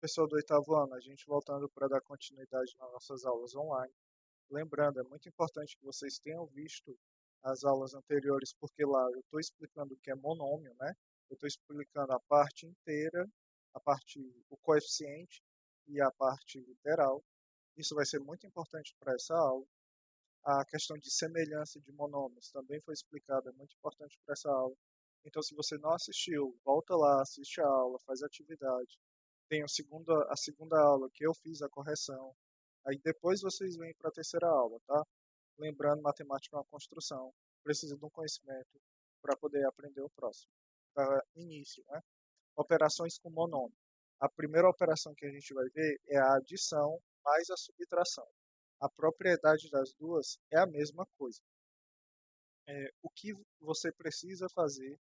Pessoal do oitavo ano, a gente voltando para dar continuidade nas nossas aulas online. Lembrando, é muito importante que vocês tenham visto as aulas anteriores, porque lá eu estou explicando o que é monômio, né? Eu estou explicando a parte inteira, o coeficiente e a parte literal. Isso vai ser muito importante para essa aula. A questão de semelhança de monômios também foi explicada, é muito importante para essa aula. Então, se você não assistiu, volta lá, assiste a aula, faz a atividade. Tem a segunda aula que eu fiz a correção. Aí depois vocês vêm para a terceira aula, tá? Lembrando, matemática é uma construção. Precisa de um conhecimento para poder aprender o próximo. Para início, né? Operações com monômio. A primeira operação que a gente vai ver é a adição mais a subtração. A propriedade das duas é a mesma coisa. O que você precisa fazer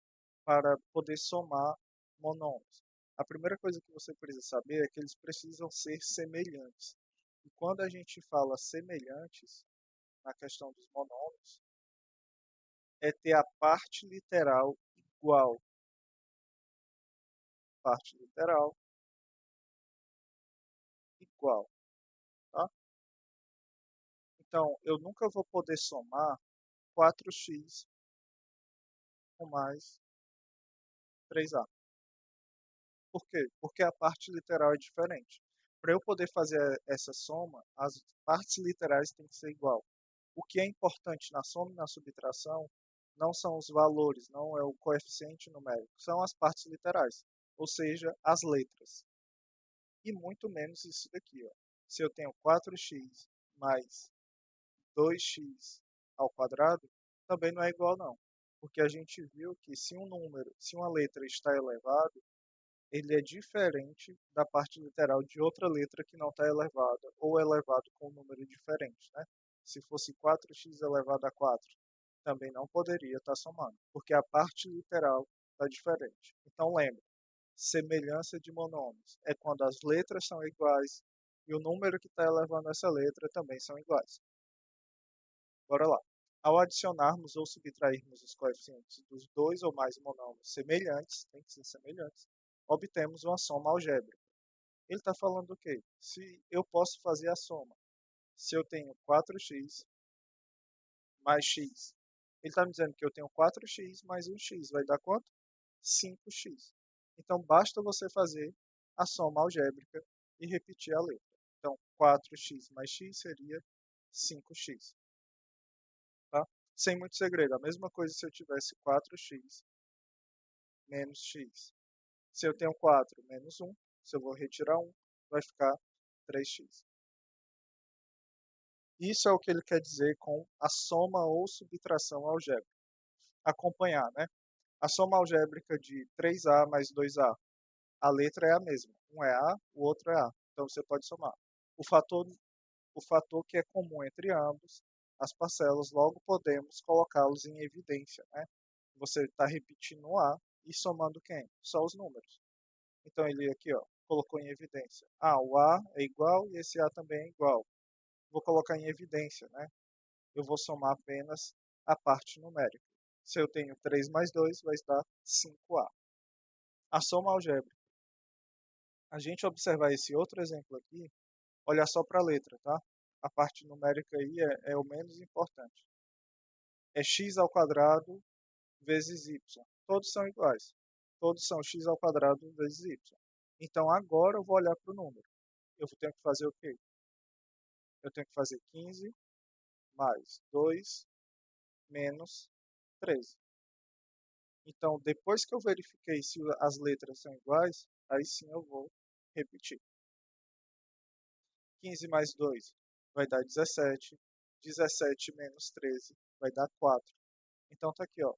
para poder somar monômios? A primeira coisa que você precisa saber é que eles precisam ser semelhantes. E quando a gente fala semelhantes, na questão dos monômios, é ter a parte literal igual. Parte literal igual, tá? Então, eu nunca vou poder somar 4x com mais 3a. Por quê? Porque a parte literal é diferente. Para eu poder fazer essa soma, as partes literais têm que ser igual. O que é importante na soma e na subtração não são os valores, não é o coeficiente numérico, são as partes literais, ou seja, as letras. E muito menos isso daqui, ó. Se eu tenho 4x mais 2x ao quadrado, também não é igual não. Porque a gente viu que se uma letra está elevado, ele é diferente da parte literal de outra letra que não está elevada, ou elevado com um número diferente, né? Se fosse 4x elevado a 4, também não poderia estar somando, porque a parte literal está diferente. Então lembre, semelhança de monômios é quando as letras são iguais e o número que está elevando essa letra também são iguais. Bora lá. Ao adicionarmos ou subtrairmos os coeficientes dos dois ou mais monômios semelhantes, tem que ser semelhantes, obtemos uma soma algébrica. Ele está falando o quê? Se eu posso fazer a soma. Se eu tenho 4x mais x, ele está me dizendo que eu tenho 4x mais 1x, vai dar quanto? 5x. Então, basta você fazer a soma algébrica e repetir a letra. Então, 4x mais x seria 5x. Tá? Sem muito segredo. A mesma coisa se eu tivesse 4x menos x. Se eu tenho 4 menos 1, se eu vou retirar 1, vai ficar 3x. Isso é o que ele quer dizer com a soma ou subtração algébrica. Acompanhar, né? A soma algébrica de 3a mais 2a. A letra é a mesma. Um é a, o outro é a. Então você pode somar. O fator, o fator que é comum entre ambos, as parcelas, logo podemos colocá-los em evidência, né? Você está repetindo o a e somando quem? Só os números. Então ele aqui, ó, colocou em evidência. Ah, o a é igual e esse a também é igual. Vou colocar em evidência, né? Eu vou somar apenas a parte numérica. Se eu tenho 3 mais 2, vai dar 5a. A soma algébrica. A gente observar esse outro exemplo aqui, olha só para a letra, tá? A parte numérica aí é o menos importante. É x ao quadrado vezes y. Todos são iguais. Todos são x ao quadrado vezes y. Então agora eu vou olhar para o número. Eu tenho que fazer o quê? Eu tenho que fazer 15 mais 2 menos 13. Então, depois que eu verifiquei se as letras são iguais, aí sim eu vou repetir. 15 mais 2 vai dar 17. 17 menos 13 vai dar 4. Então tá aqui, ó,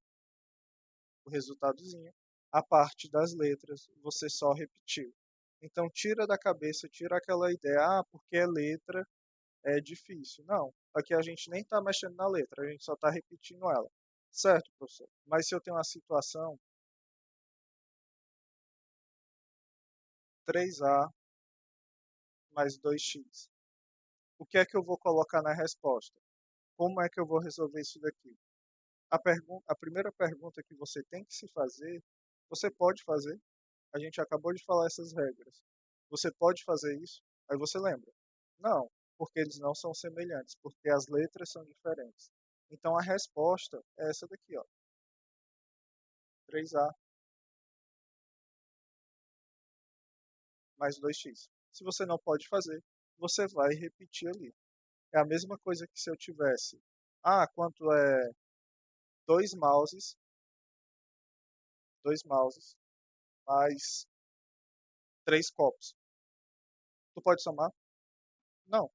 o resultadozinho. A parte das letras você só repetiu. Então tira da cabeça, tira aquela ideia, porque é letra, é difícil. Não, aqui a gente nem está mexendo na letra, a gente só está repetindo ela. Certo, professor? Mas se eu tenho uma situação 3a mais 2x, o que é que eu vou colocar na resposta? Como é que eu vou resolver isso daqui? A primeira pergunta que você tem que se fazer, você pode fazer, a gente acabou de falar essas regras. Você pode fazer isso? Aí você lembra. Não, porque eles não são semelhantes, porque as letras são diferentes. Então a resposta é essa daqui, ó, 3A mais 2x. Se você não pode fazer, você vai repetir ali. É a mesma coisa que se eu tivesse, quanto é dois mouses, dois mouses mais três copos. Tu pode somar? Não.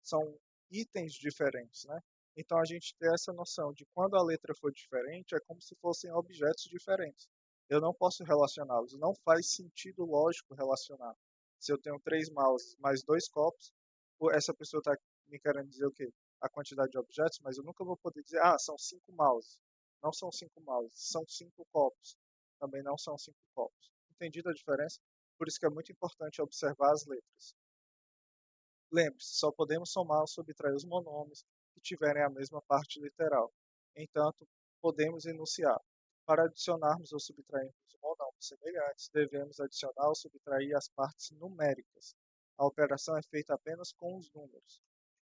São itens diferentes, né? Então a gente tem essa noção de quando a letra for diferente, é como se fossem objetos diferentes. Eu não posso relacioná-los, não faz sentido lógico relacionar. Se eu tenho três mouses mais dois copos, essa pessoa está me querendo dizer o quê? A quantidade de objetos, mas eu nunca vou poder dizer, são cinco mouses. Não são cinco mouses, são cinco copos. Também não são cinco copos. Entendido a diferença? Por isso que é muito importante observar as letras. Lembre-se, só podemos somar ou subtrair os monômios que tiverem a mesma parte literal. Entanto, podemos enunciar. Para adicionarmos ou subtrairmos monômios semelhantes, devemos adicionar ou subtrair as partes numéricas. A operação é feita apenas com os números,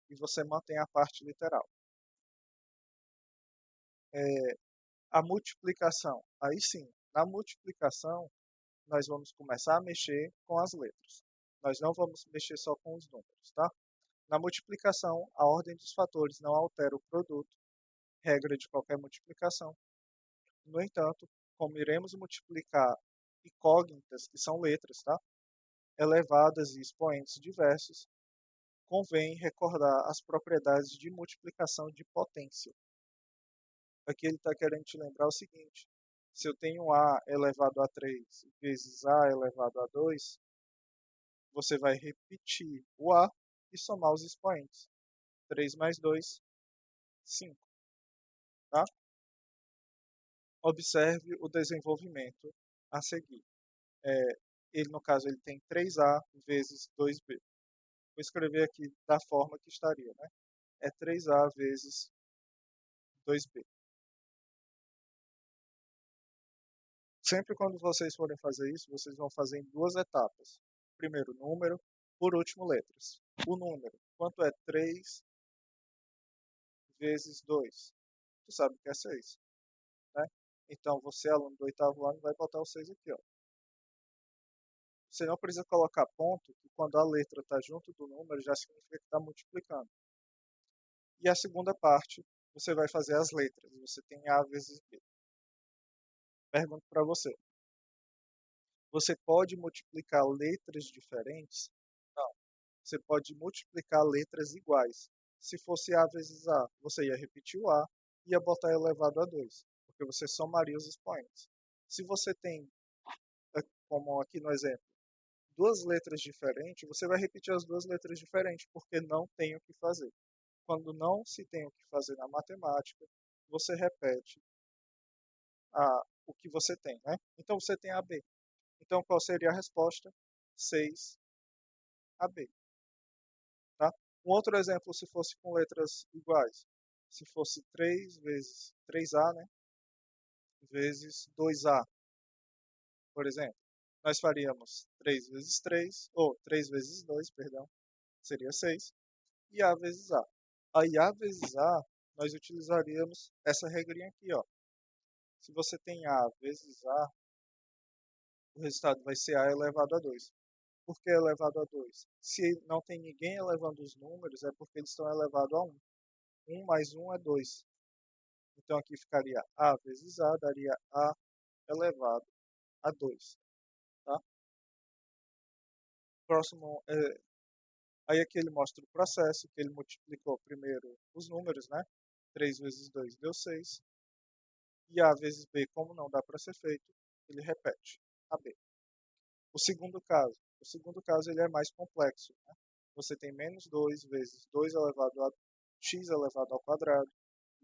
e você mantém a parte literal. A multiplicação. Aí sim, na multiplicação, nós vamos começar a mexer com as letras. Nós não vamos mexer só com os números, tá? Na multiplicação, a ordem dos fatores não altera o produto, regra de qualquer multiplicação. No entanto, como iremos multiplicar incógnitas, que são letras, tá? Elevadas e expoentes diversos, convém recordar as propriedades de multiplicação de potência. Aqui ele está querendo te lembrar o seguinte: se eu tenho A elevado a 3 vezes A elevado a 2, você vai repetir o A e somar os expoentes. 3 mais 2, 5. Tá? Observe o desenvolvimento a seguir. Ele, no caso, ele tem 3A vezes 2B. Vou escrever aqui da forma que estaria, né? É 3A vezes 2B. Sempre quando vocês forem fazer isso, vocês vão fazer em duas etapas. Primeiro número, por último letras. O número, quanto é 3 vezes 2? Tu sabe que é 6, né? Então, você, aluno do oitavo ano, vai botar o 6 aqui, ó. Você não precisa colocar ponto, que quando a letra está junto do número, já significa que está multiplicando. E a segunda parte, você vai fazer as letras. Você tem A vezes B. Pergunto para você. Você pode multiplicar letras diferentes? Não. Você pode multiplicar letras iguais. Se fosse A vezes A, você ia repetir o A e ia botar elevado a 2, porque você somaria os expoentes. Se você tem, como aqui no exemplo, duas letras diferentes, você vai repetir as duas letras diferentes, porque não tem o que fazer. Quando não se tem o que fazer na matemática, você repete o que você tem, né? Então você tem AB. Então qual seria a resposta? 6AB, tá? Um outro exemplo, se fosse com letras iguais, se fosse 3 vezes 3A, né? Vezes 2A, por exemplo. Nós faríamos 3 vezes 3, ou 3 vezes 2, perdão, seria 6, e A vezes A. Aí A vezes A, nós utilizaríamos essa regrinha aqui, ó. Se você tem A vezes A, o resultado vai ser A elevado a 2. Por que elevado a 2? Se não tem ninguém elevando os números, é porque eles estão elevados a 1. 1 mais 1 é 2. Então aqui ficaria A vezes A, daria A elevado a 2. Tá? Próximo, aí aqui ele mostra o processo, que ele multiplicou primeiro os números, né? 3 vezes 2 deu 6. E A vezes B, como não dá para ser feito, ele repete AB. O segundo caso ele é mais complexo, né? Você tem menos 2 vezes 2 elevado a x elevado ao quadrado,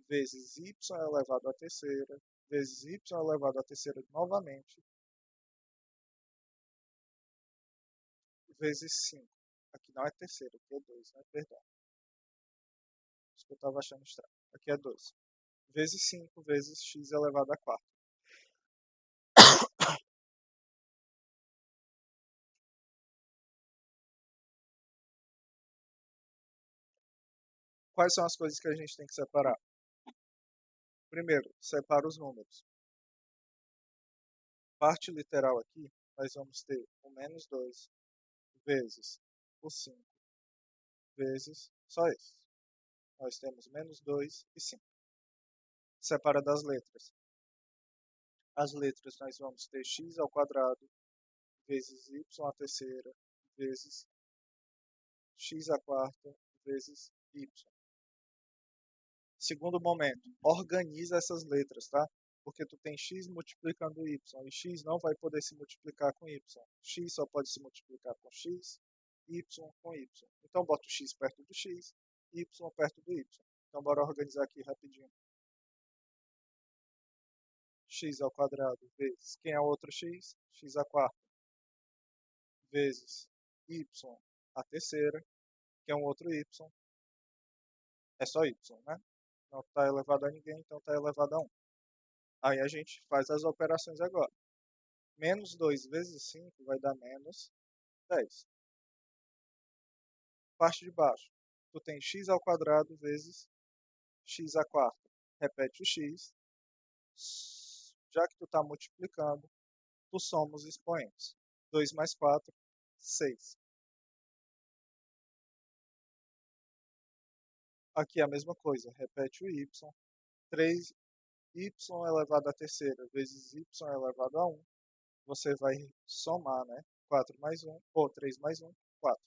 vezes y elevado à terceira, vezes y elevado à terceira novamente, vezes 5. Aqui não é terceira, aqui é 2, né? Perdão. Isso que eu estava achando estranho. Aqui é 2. Vezes 5 vezes x elevado a 4. Quais são as coisas que a gente tem que separar? Primeiro, separa os números. Parte literal aqui, nós vamos ter o menos 2 vezes o 5 vezes só isso. Nós temos menos 2 e 5. Separa das letras. As letras nós vamos ter x ao quadrado vezes y à terceira vezes x à quarta vezes y. Segundo momento, organiza essas letras, tá? Porque tu tem x multiplicando y e x não vai poder se multiplicar com y. X só pode se multiplicar com x, y com y. Então bota o x perto do x, y perto do y. Então bora organizar aqui rapidinho. X ao quadrado vezes, quem é o outro x? X à quarta vezes y à terceira, que é um outro y, é só y, né? Não está elevado a ninguém, então está elevado a 1. Aí a gente faz as operações agora. Menos 2 vezes 5 vai dar menos 10. Parte de baixo, tu tem x ao quadrado vezes x à quarta. Repete o x. Já que tu está multiplicando, tu soma os expoentes. 2 mais 4, 6. Aqui é a mesma coisa, repete o y. 3y elevado à terceira vezes y elevado a 1. Você vai somar, né? 4 mais 1, ou 3 mais 1, 4.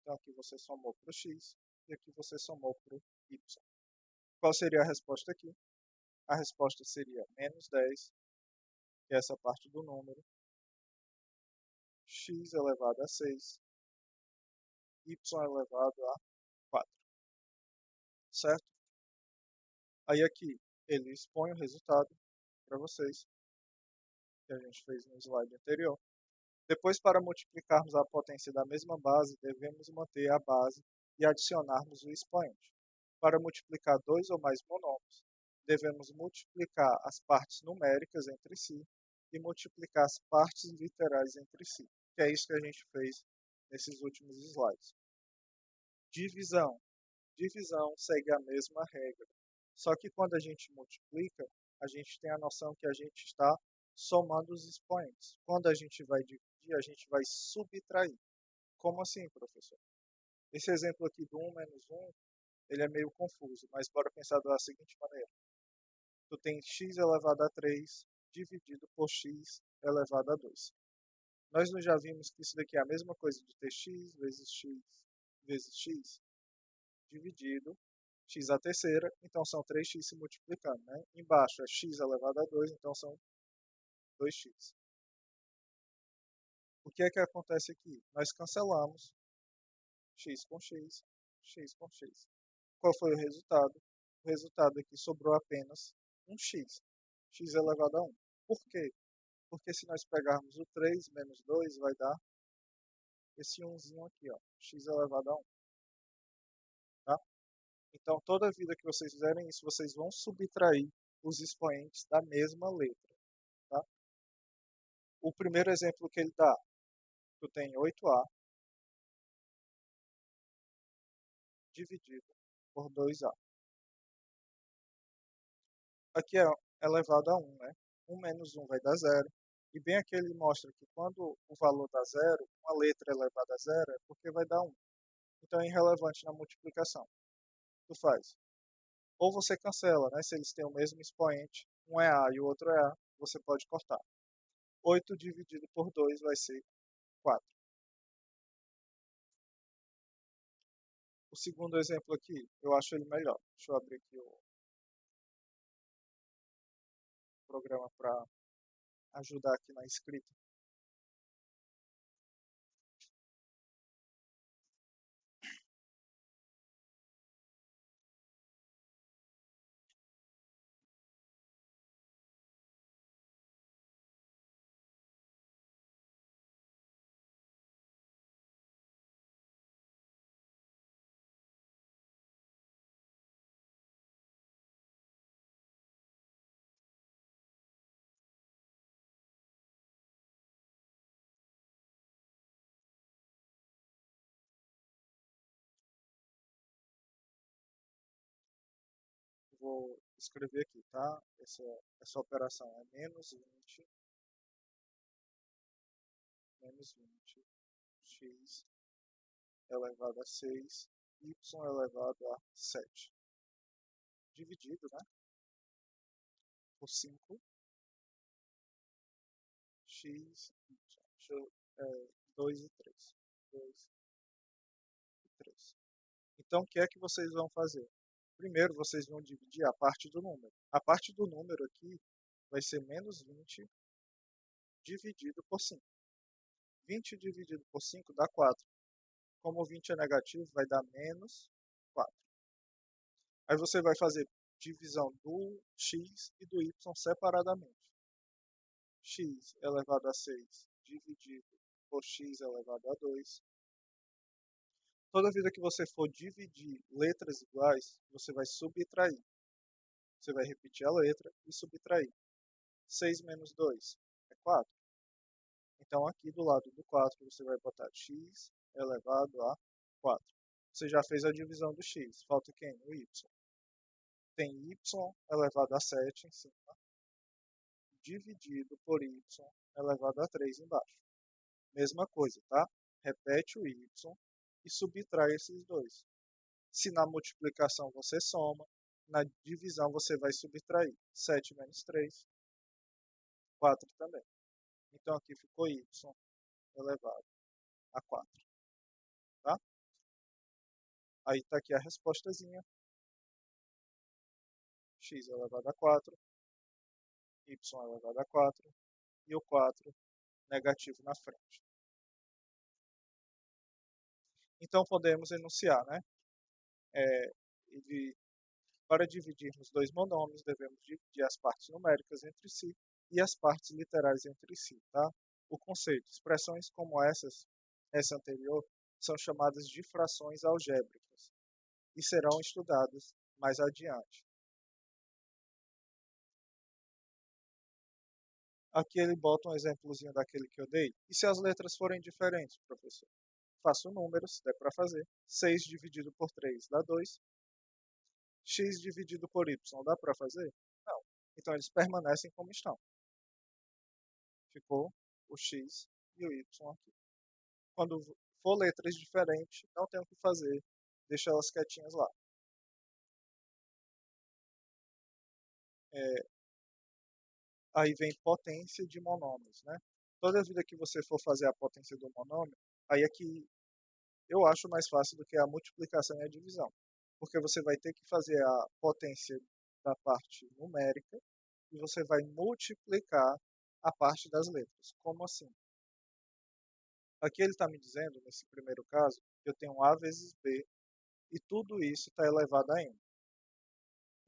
Então aqui você somou para o x e aqui você somou para o y. Qual seria a resposta aqui? A resposta seria menos 10, que é essa parte do número, x elevado a 6, y elevado a 4. Certo? Aí aqui ele expõe o resultado para vocês, que a gente fez no slide anterior. Depois, para multiplicarmos a potência da mesma base, devemos manter a base e adicionarmos o expoente. Para multiplicar dois ou mais monômios, devemos multiplicar as partes numéricas entre si e multiplicar as partes literais entre si, que é isso que a gente fez nesses últimos slides. Divisão. Divisão segue a mesma regra, só que quando a gente multiplica, a gente tem a noção que a gente está somando os expoentes. Quando a gente vai dividir, a gente vai subtrair. Como assim, professor? Esse exemplo aqui do 1 menos 1, ele é meio confuso, mas bora pensar da seguinte maneira. Tu tem x elevado a 3 dividido por x elevado a 2. Nós não já vimos que isso daqui é a mesma coisa de ter x vezes x dividido x à terceira, então são 3x se multiplicando, né? Embaixo é x elevado a 2, então são 2x. O que é que acontece aqui? Nós cancelamos x com x, x com x. Qual foi o resultado? O resultado aqui sobrou apenas um x, x elevado a 1. Por quê? Porque se nós pegarmos o 3 menos 2, vai dar esse 1zinho aqui, ó, x elevado a 1. Tá? Então, toda vida que vocês fizerem isso, vocês vão subtrair os expoentes da mesma letra. Tá? O primeiro exemplo que ele dá, tu tem 8a dividido por 2a. Aqui é elevado a 1, né? 1 menos 1 vai dar 0. E bem aqui ele mostra que quando o valor dá 0, uma letra elevada a 0 é porque vai dar 1. Então é irrelevante na multiplicação. Tu faz. Ou você cancela, né? Se eles têm o mesmo expoente, um é a e o outro é a, você pode cortar. 8 dividido por 2 vai ser 4. O segundo exemplo aqui, eu acho ele melhor. Deixa eu abrir aqui o programa para ajudar aqui na escrita. vou escrever aqui, tá? Essa operação é menos 20 x elevado a 6 y elevado a 7 dividido, né, por 5 x, deixa eu, 2 e 3. 2 e 3. Então, o que é que vocês vão fazer? Primeiro, vocês vão dividir a parte do número. A parte do número aqui vai ser menos 20 dividido por 5. 20 dividido por 5 dá 4. Como 20 é negativo, vai dar menos 4. Aí você vai fazer divisão do x e do y separadamente. X elevado a 6 dividido por x elevado a 2. Toda vida que você for dividir letras iguais, você vai subtrair. Você vai repetir a letra e subtrair. 6 menos 2 é 4. Então aqui do lado do 4 você vai botar x elevado a 4. Você já fez a divisão do x. Falta quem? O y. Tem y elevado a 7 em cima, dividido por y elevado a 3 embaixo. Mesma coisa, tá? Repete o y e subtrai esses dois. Se na multiplicação você soma, na divisão você vai subtrair. 7 menos 3, 4 também. Então aqui ficou y elevado a 4. Tá? Aí está aqui a respostazinha. X elevado a 4, y elevado a 4 e o 4 negativo na frente. Então podemos enunciar, né? Para dividirmos dois monômios, devemos dividir as partes numéricas entre si e as partes literais entre si. Tá? O conceito, expressões como essa anterior, são chamadas de frações algébricas e serão estudadas mais adiante. Aqui ele bota um exemplozinho daquele que eu dei. E se as letras forem diferentes, professor? Faço números, dá para fazer. 6 dividido por 3 dá 2. X dividido por y dá para fazer? Não. Então eles permanecem como estão. Ficou o x e o y aqui. Quando for letras diferentes, não tem o que fazer. Deixa elas quietinhas lá. Aí vem potência de monômios, né? Toda vida que você for fazer a potência do monômio, aí aqui eu acho mais fácil do que a multiplicação e a divisão. Porque você vai ter que fazer a potência da parte numérica e você vai multiplicar a parte das letras. Como assim? Aqui ele está me dizendo, nesse primeiro caso, que eu tenho A vezes B e tudo isso está elevado a n.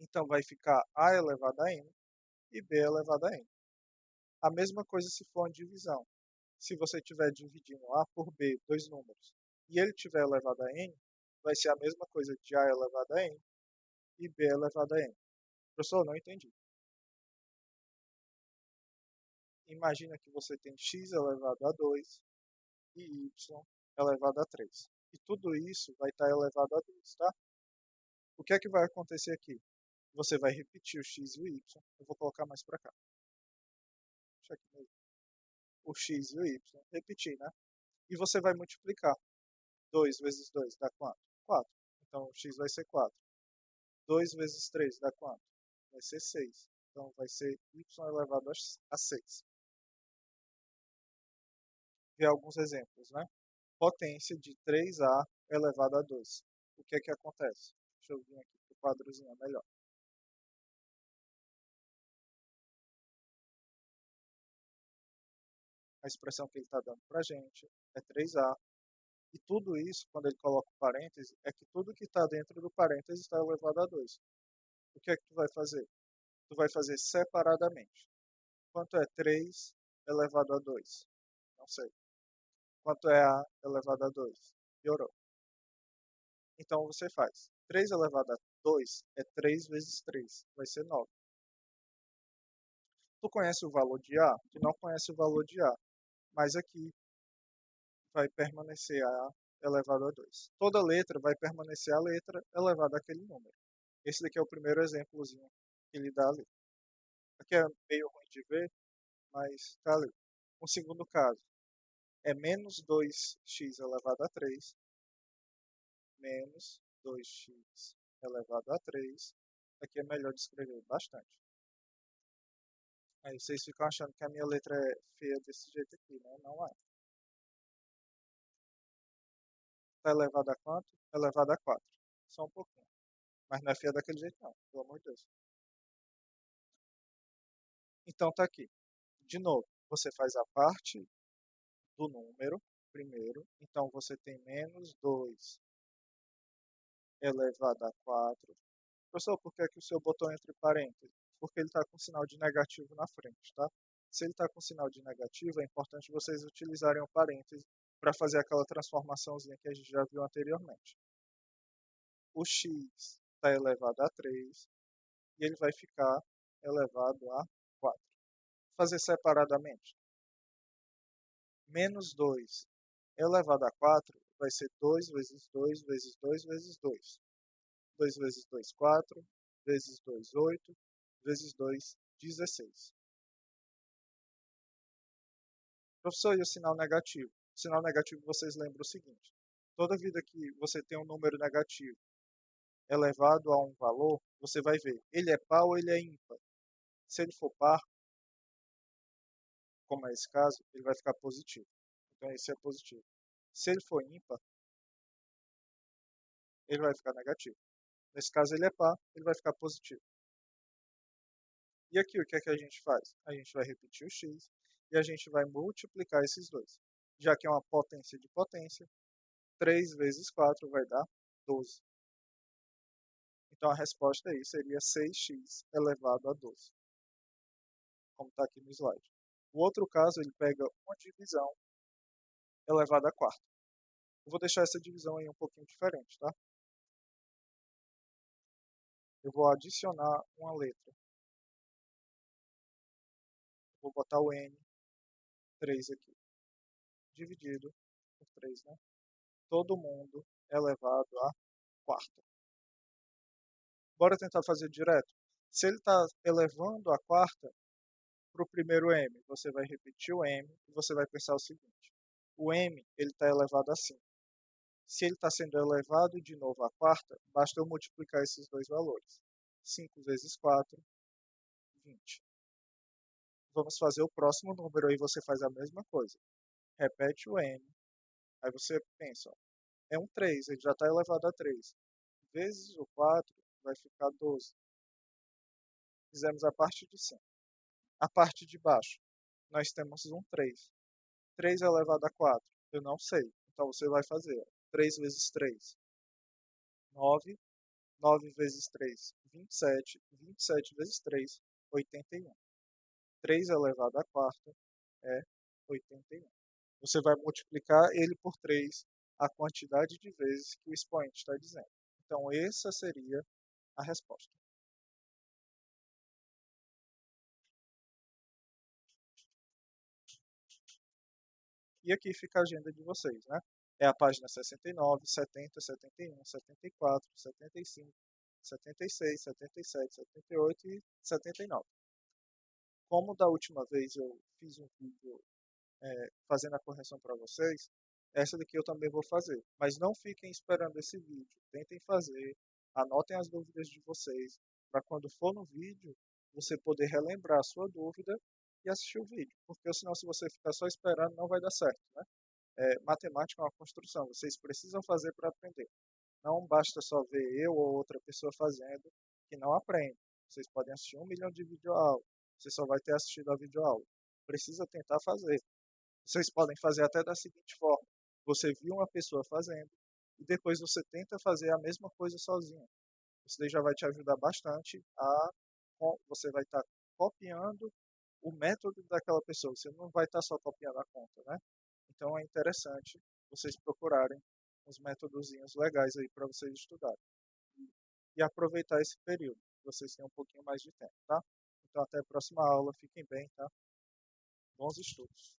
Então vai ficar A elevado a n e B elevado a n. A mesma coisa se for uma divisão. Se você estiver dividindo A por B, dois números, e ele tiver elevado a n, vai ser a mesma coisa de A elevado a n e B elevado a n. Professor, não entendi. Imagina que você tem x elevado a 2 e y elevado a 3. E tudo isso vai estar elevado a 2, tá? O que é que vai acontecer aqui? Você vai repetir o x e o y. Eu vou colocar mais para cá. Deixa aqui mesmo. O x e o y. Repetir, né? E você vai multiplicar. 2 vezes 2 dá quanto? 4. Então, o x vai ser 4. 2 vezes 3 dá quanto? Vai ser 6. Então, vai ser y elevado a 6. Ver alguns exemplos, né? Potência de 3a elevado a 2. O que é que acontece? Deixa eu vir aqui para o quadrozinho melhor. A expressão que ele está dando para a gente é 3a. E tudo isso, quando ele coloca o parêntese, é que tudo que está dentro do parêntese está elevado a 2. O que é que tu vai fazer? Tu vai fazer separadamente. Quanto é 3 elevado a 2? Não sei. Quanto é a elevado a 2? Piorou. Então você faz 3 elevado a 2 é 3 vezes 3, vai ser 9. Tu conhece o valor de A? Tu não conhece o valor de A, mas aqui vai permanecer A elevado a 2. Toda letra vai permanecer a letra elevada àquele número. Esse daqui é o primeiro exemplozinho que ele dá ali. Aqui é meio ruim de ver, mas está ali. O segundo caso é menos 2x elevado a 3 menos 2x elevado a 3. Aqui é melhor de escrever bastante. Aí vocês ficam achando que a minha letra é feia desse jeito aqui, né? Não é. Está elevado a quanto? Elevado a 4. Só um pouquinho. Mas não é feia daquele jeito não, pelo amor de Deus. Então tá aqui. De novo, você faz a parte do número primeiro. Então você tem menos 2 elevado a 4. Professor, por que é que o senhor botou entre parênteses? Porque ele está com sinal de negativo na frente, tá? Se ele está com sinal de negativo, é importante vocês utilizarem o parênteses para fazer aquela transformaçãozinha que a gente já viu anteriormente. O x está elevado a 3 e ele vai ficar elevado a 4. Fazer separadamente. Menos 2 elevado a 4 vai ser 2 vezes 2 vezes 2 vezes 2. 2 vezes 2, 4. Vezes 2, 8. Vezes 2, 16. Professor, e o sinal negativo? O sinal negativo, vocês lembram o seguinte. Toda vida que você tem um número negativo elevado a um valor, você vai ver, ele é par ou ele é ímpar. Se ele for par, como é esse caso, ele vai ficar positivo. Então esse é positivo. Se ele for ímpar, ele vai ficar negativo. Nesse caso ele é par, ele vai ficar positivo. E aqui o que é que a gente faz? A gente vai repetir o x e a gente vai multiplicar esses dois. Já que é uma potência de potência, 3 vezes 4 vai dar 12. Então a resposta aí seria 6x elevado a 12, como está aqui no slide. O outro caso, ele pega uma divisão elevada a quarta. Eu vou deixar essa divisão aí um pouquinho diferente, tá? Eu vou adicionar uma letra. Vou botar o n, 3 aqui, dividido por 3, né? Todo mundo elevado a quarta. Bora tentar fazer direto. Se ele está elevando a quarta para o primeiro m, você vai repetir o m e você vai pensar o seguinte. O m ele está elevado a 5. Se ele está sendo elevado de novo à quarta, basta eu multiplicar esses dois valores. 5 vezes 4, 20. Vamos fazer o próximo número, aí você faz a mesma coisa. Repete o m, aí você pensa, ó, é um 3, ele já está elevado a 3. Vezes o 4 vai ficar 12. Fizemos a parte de cima. A parte de baixo, nós temos um 3. 3 elevado a 4, eu não sei. Então você vai fazer, ó, 3 vezes 3, 9. 9 vezes 3, 27. 27 vezes 3, 81. 3 elevado à quarta é 81. Você vai multiplicar ele por 3, a quantidade de vezes que o expoente está dizendo. Então, essa seria a resposta. E aqui fica a agenda de vocês, né? É a página 69, 70, 71, 74, 75, 76, 77, 78 e 79. Como da última vez eu fiz um vídeo fazendo a correção para vocês, essa daqui eu também vou fazer. Mas não fiquem esperando esse vídeo. Tentem fazer, anotem as dúvidas de vocês, para quando for no vídeo, você poder relembrar a sua dúvida e assistir o vídeo. Porque senão, se você ficar só esperando, não vai dar certo, né? Matemática é uma construção, vocês precisam fazer para aprender. Não basta só ver eu ou outra pessoa fazendo, que não aprende. Vocês podem assistir 1 milhão de videoaulas, você só vai ter assistido a videoaula. Precisa tentar fazer. Vocês podem fazer até da seguinte forma: você viu uma pessoa fazendo e depois você tenta fazer a mesma coisa sozinho. Isso daí já vai te ajudar bastante você vai estar copiando o método daquela pessoa. Você não vai estar só copiando a conta, né? Então é interessante vocês procurarem uns métodozinhos legais aí para vocês estudarem e aproveitar esse período. Vocês têm um pouquinho mais de tempo, tá? Então até a próxima aula. Fiquem bem, tá? Bons estudos.